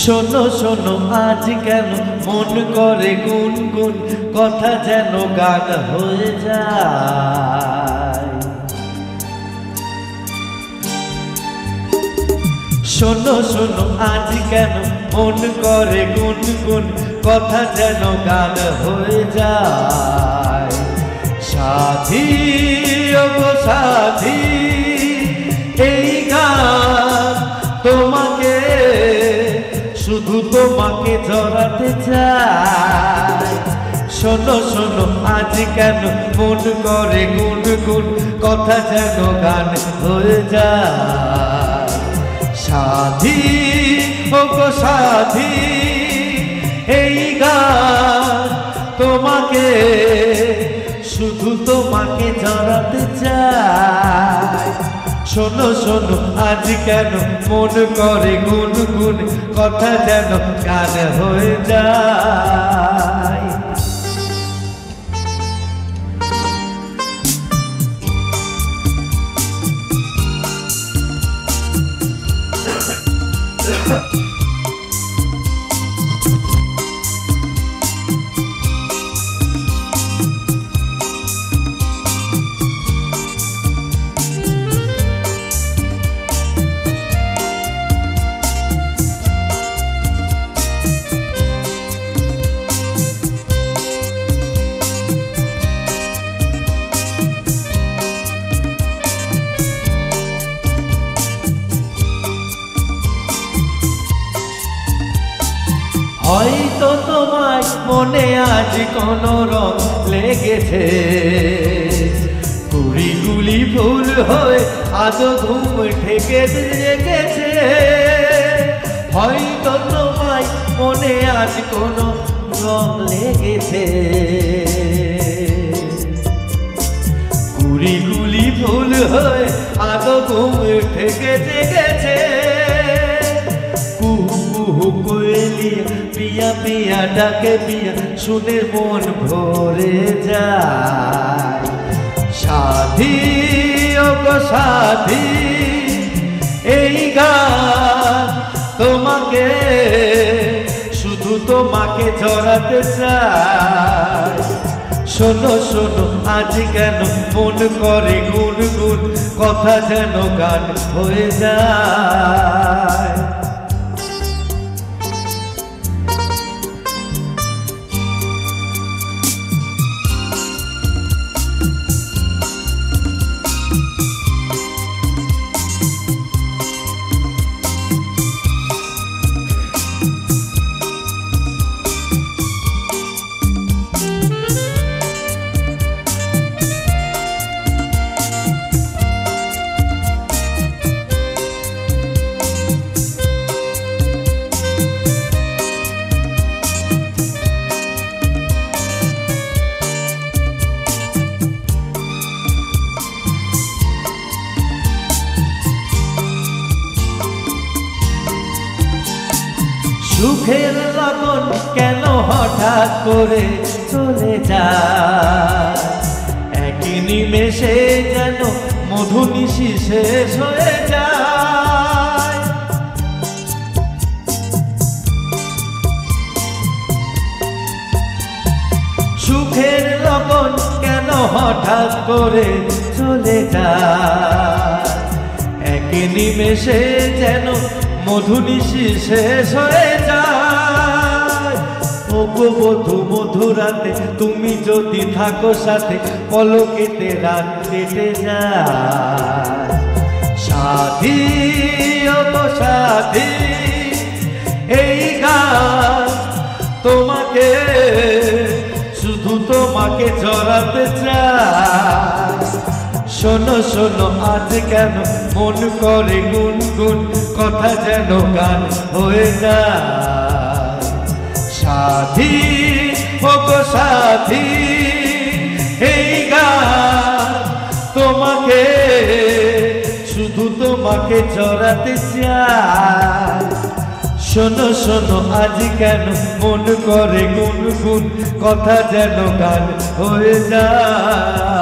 শোনো শোনো আজ কেন মন করে গুনগুন, কথা যেন গান হয়ে যায়। শোনো শোনো আজ কেন মন করে গুনগুন, কথা যেন গান হয়ে যায়। সাথী ও গো সাথী, এই গান তোমাকে, শুধু তোমাকে জড়াতে চাই। শোনো শোনো আজ কেন মন করে গুনগুন, কথা যেন গান হয়ে যায়। সাথী ও গো সাথী, এই গান তোমাকে, শুধু তোমাকে জড়াতে চাই। শোনো শোনো আজ কেন মন করে গুনগুন, কথা যেন গান হয়ে যায়। হয়তো তোমার মনে আজ কোনো রং লেগেছে, কুড়িগুলি ভুল হয়ে আদো ঘুম ঠেকে জেগেছে। হয়তো তোমার মনে আজ কোনো রং লেগেছে, কুড়িগুলি ভুল হয়ে আদো ঘুম ঠেকে জেগেছে। পিয়া পিয়া ডাকে পিয়া, শুনে মন ভরে যায়। সাথী ও গো সাথী, এই গান তোমাকে, শুধু তোমাকে জড়াতে চাই। শোনো শোনো আজ কেন মন করে গুনগুন, কথা যেন গান হয়ে যায়। সুখের লগন কেন হঠাৎ করে চলে যায়, একই নিমেষে যেন মধুনিশি শেষ হয়ে যায়। সুখের লগন কেন হঠাৎ করে চলে যায়, একই নিমেষে যেন মধুনিশি শেষ হয়ে যায়। ও গো বধূ মধুরাতে, তুমি যদি থাকো সাথে, পলকেতে রাত কেটে যায়। সাথী ও গো সাথী, এই গান তোমাকে, শুধু তোমাকে জড়াতে চাই। শোনো শোনো আজ কেন মন করে গুনগুন, কথা যেন গান হয়ে যায়। সাথী ও গো সাথী, এই গান তোমাকে, শুধু তোমাকে জড়াতে চাই। শোনো শোনো আজ কেন মন করে গুনগুন, কথা যেন গান হয়ে যায়।